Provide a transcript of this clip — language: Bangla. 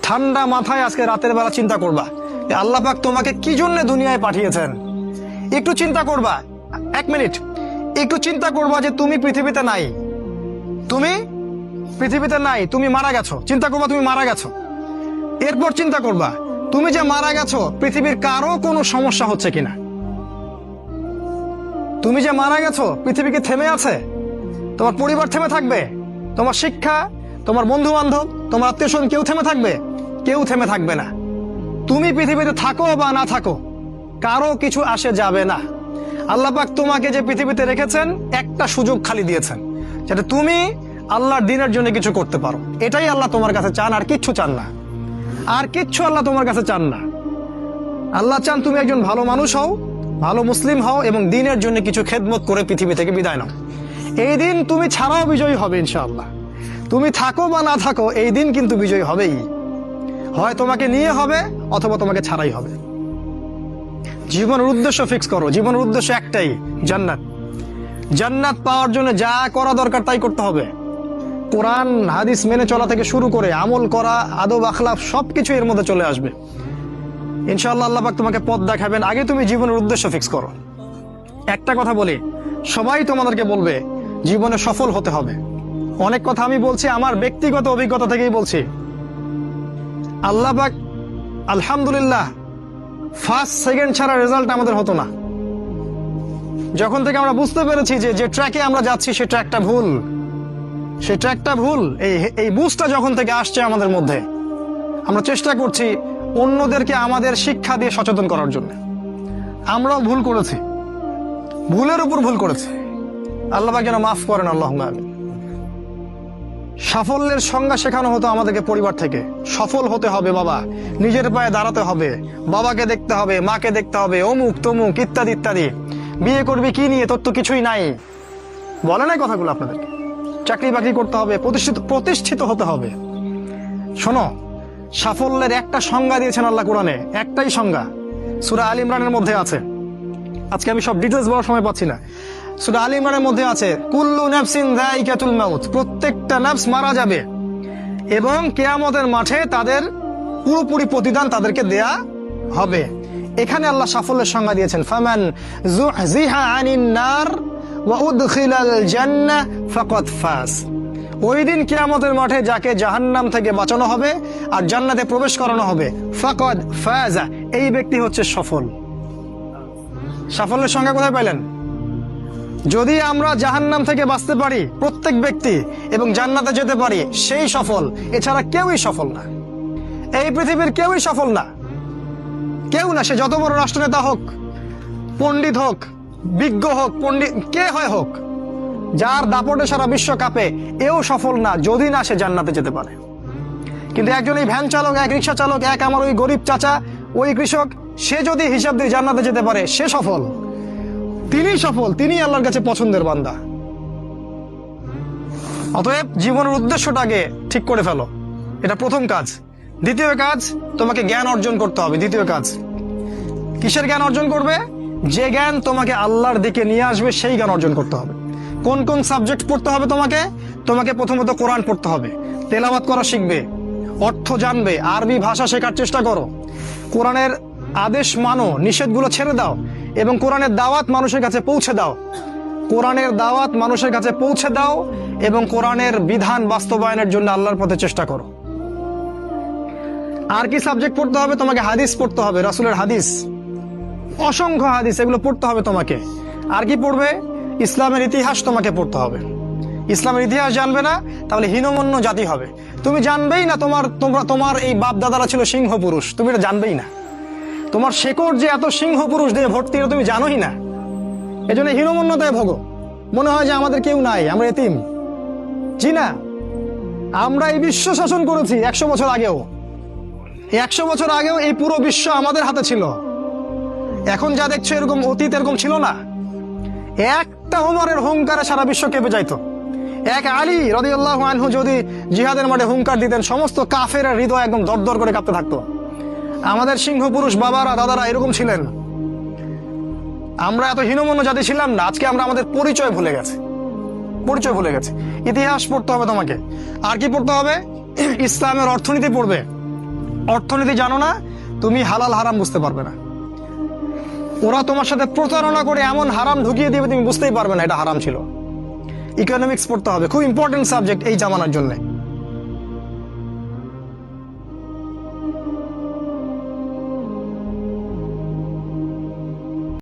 ঠান্ডা মাথায় আজকে রাতের বেলা চিন্তা করবা আল্লাহ পাক তোমাকে কি জন্য দুনিয়ায় পাঠিয়েছেন। একটু চিন্তা করবা, 1 মিনিট একটু চিন্তা করবা যে তুমি পৃথিবীতে নাই, তুমি পৃথিবীতে নাই, তুমি মারা গেছো। চিন্তা করবা তুমি মারা গেছো। এরপর চিন্তা করবা তুমি যে মারা গেছো পৃথিবীর কারো কোনো সমস্যা হচ্ছে কিনা। তুমি যে মারা গেছো পৃথিবী কি থেমে আছে? তোমার পরিবার থেমে থাকবে? তোমার শিক্ষা, তোমার বন্ধু বান্ধব, তোমার আত্মীয় স্বজন কেউ থেমে থাকবে? কেউ থেমে থাকবে না। তুমি পৃথিবীতে থাকো বা না থাকো কারো কিছু আসে যাবে না। আল্লাহ পাক তোমাকে যে পৃথিবীতে রেখেছেন একটা সুযোগ খালি দিয়েছেন, যেটা তুমি আল্লাহর দ্বীনের জন্য কিছু করতে পারো। এটাই আল্লাহ তোমার কাছে চান, আর কিচ্ছু চান না। আর কিচ্ছু আল্লাহ তোমার কাছে চান না। আল্লাহ চান তুমি একজন ভালো মানুষ হও, ভালো মুসলিম হও এবং দ্বীনের জন্য কিছু খেদমত করে পৃথিবী থেকে বিদায় নাও। এই দিন তুমি ছাড়াও বিজয়ী হবে ইনশাআল্লাহ। তুমি থাকো বা না থাকো এই দিন কিন্তু বিজয়ী হবেই। হয় তোমাকে নিয়ে হবে অথবা তোমাকে ছাড়াই হবে। জীবনের উদ্দেশ্য ফিক্স করো। জীবনের উদ্দেশ্য একটাই, জান্নাত। জান্নাত পাওয়ার জন্য যা করা দরকার তাই করতে হবে। কোরআন হাদিস মেনে চলা থেকে শুরু করে আমল করা, আদব আখলাক সবকিছু এর মধ্যে চলে আসবে ইনশাআল্লাহ। আল্লাহ পাক তোমাকে পথ দেখাবেন। আগে তুমি জীবনের উদ্দেশ্য ফিক্স করো। একটা কথা বলি, সবাই তোমাদেরকে বলবে জীবনে সফল হতে হবে। অনেক কথা আমি বলছি আমার ব্যক্তিগত অভিজ্ঞতা থেকেই বলছি। আল্লাহ পাক আলহামদুলিল্লাহ ফার্স্ট সেকেন্ড ছাড়া রেজাল্ট আমাদের হতো না। যখন থেকে আমরা বুঝতে পেরেছি যে ট্র্যাকে আমরা যাচ্ছি সে ট্র্যাকটা ভুল, সে ট্র্যাকটা ভুল, এই বুঝটা যখন থেকে আসছে আমাদের মধ্যে, আমরা চেষ্টা করছি অন্যদেরকে আমাদের শিক্ষা দিয়ে সচেতন করার জন্য। আমরাও ভুল করেছি, ভুলের উপর ভুল করেছি। আল্লাহ পাক যেন মাফ করেন, আল্লাহুম্মা আমিন। সাফল্যের সংজ্ঞা শেখানো হতো আমাদেরকে পরিবার থেকে। সফল হতে হবে বাবা, নিজের পায়ে দাঁড়াতে হবে, বাবাকে দেখতে হবে, মাকে দেখতে হবে, অমুক তমুক ইত্যাদি ইত্যাদি। বিয়ে করবি কি নিয়ে, তোর তো কিছুই নাই। বলে নাই কথাগুলো আপনাদেরকে? চাকরি বাকরি করতে হবে, প্রতিষ্ঠিত হতে হবে। শোনো, সাফল্যের একটা সংজ্ঞা দিয়েছেন আল্লাহ কোরআনে, একটাই সংজ্ঞা, সূরা আল ইমরানের মধ্যে আছে। আজকে আমি সব ডিটেলস বলার সময় পাচ্ছি না। সূরা আল ইমরানের মধ্যে আছে কুল্লু নাফসিন যায়িকাতুল মাউত, প্রত্যেকটা নফস মারা যাবে এবং কিয়ামতের মাঠে তাদের পুরোপুরি প্রতিদান তাদেরকে দেয়া হবে। এখানে আল্লাহ সাফল্যের সংজ্ঞা দিয়েছেন, ফামান যুহজিহা আনিন নার ওয়া উদখিলাল জান্নাহ ফাকাদ ফাজ। ওই দিন কিয়ামতের মাঠে যাকে জাহান্নাম থেকে বাঁচানো হবে আর জান্নাতে প্রবেশ করানো হবে, ফাকাদ ফাজা, এই ব্যক্তি হচ্ছে সফল। সাফল্যের সংজ্ঞা কোথায় পাইলেন? যদি আমরা জাহান্নাম থেকে বাঁচতে পারি প্রত্যেক ব্যক্তি এবং জান্নাতে যেতে পারি সেই সফল, এছাড়া কেউই সফল না। এই পৃথিবীর কেউই সফল না, কেউ না। সে যত বড় রাষ্ট্রনেতা হোক, পণ্ডিত হোক, বিজ্ঞ হোক, পণ্ডিত কে হয় হোক, যার দাপটে সারা বিশ্ব কাঁপে, এও সফল না যদি না সে জান্নাতে যেতে পারে। কিন্তু একজন এই ভ্যান চালক, এক রিক্সা চালক, এক আমার ওই গরিব চাচা, ওই কৃষক, সে যদি হিসাব দিয়ে জান্নাতে যেতে পারে সে সফল। তিনি সফল, তিনি আল্লাহর কাছে পছন্দের বান্দা। অতএব জীবনের উদ্দেশ্যটাকে ঠিক করে ফেলো, এটা প্রথম কাজ। দ্বিতীয় কাজ, তোমাকে জ্ঞান অর্জন করতে হবে। দ্বিতীয় কাজ, কিসের জ্ঞান অর্জন করবে? যে জ্ঞান তোমাকে আল্লাহর দিকে নিয়ে আসবে সেই জ্ঞান অর্জন করতে হবে। কোন কোন সাবজেক্ট পড়তে হবে তোমাকে? তোমাকে প্রথমত কোরআন পড়তে হবে, তেলাওয়াত করা শিখবে, অর্থ জানবে, আরবি ভাষা শেখার চেষ্টা করো, কোরআনের আদেশ মানো, নিষেধগুলো ছেড়ে দাও এবং কোরআনের দাওয়াত মানুষের কাছে পৌঁছে দাও। কোরআনের দাওয়াত মানুষের কাছে পৌঁছে দাও এবং কোরআনের বিধান বাস্তবায়নের জন্য আল্লাহর পথে চেষ্টা করো। আর কি সাবজেক্ট পড়তে হবে? তোমাকে হাদিস পড়তে হবে, রাসূলের হাদিস, অসংখ্য হাদিস, এগুলো পড়তে হবে তোমাকে। আর কি পড়বে? ইসলামের ইতিহাস তোমাকে পড়তে হবে। ইসলামের ইতিহাস জানবে না তাহলে হীনমন্য জাতি হবে। তুমি জানবেই না তোমার এই বাপ দাদারা ছিল সিংহ পুরুষ, তুমি এটা জানবেই না। তোমার শেকড় যে এত সিংহ পুরুষ দিয়ে ভর্তি, এটা তুমি জানোই না। এজন্য হীনমন্যতায় ভোগো, মনে হয় যে আমাদের কেউ নাই, আমরা এতিম। জি না, আমরা এই বিশ্ব শাসন করেছি 100 বছর আগেও। 100 বছর আগেও এই পুরো বিশ্ব আমাদের হাতে ছিল। এখন যা দেখছো এরকম অতীত এরকম ছিল না। একটা ওমরের হুঙ্কারে সারা বিশ্ব কেঁপে যাইতো। এক আলী রাদিয়াল্লাহু আনহু যদি জিহাদের মাঠে হুঙ্কার দিতেন, সমস্ত কাফেরের হৃদয় একদম দরদর করে কাঁপতে থাকতো। আমাদের সিংহ পুরুষ বাবারা দাদারা এরকম ছিলেন। আমরা এত হীনমন্য জাতি ছিলাম না। আজকে আমরা আমাদের পরিচয় ভুলে গেছি, পরিচয় ভুলে গেছি। ইতিহাস পড়তে হবে তোমাকে। আর কি পড়তে হবে? ইসলামের অর্থনীতি পড়বে, অর্থনীতি জানো না, তুমি হালাল হারাম বুঝতে পারবে না। ওরা তোমার সাথে প্রতারণা করে এমন হারাম ঢুকিয়ে দিবে তুমি বুঝতেই পারবে না এটা হারাম ছিল। ইকোনমিক্স পড়তে হবে, খুব ইম্পর্টেন্ট সাবজেক্ট এই জামানার জন্য।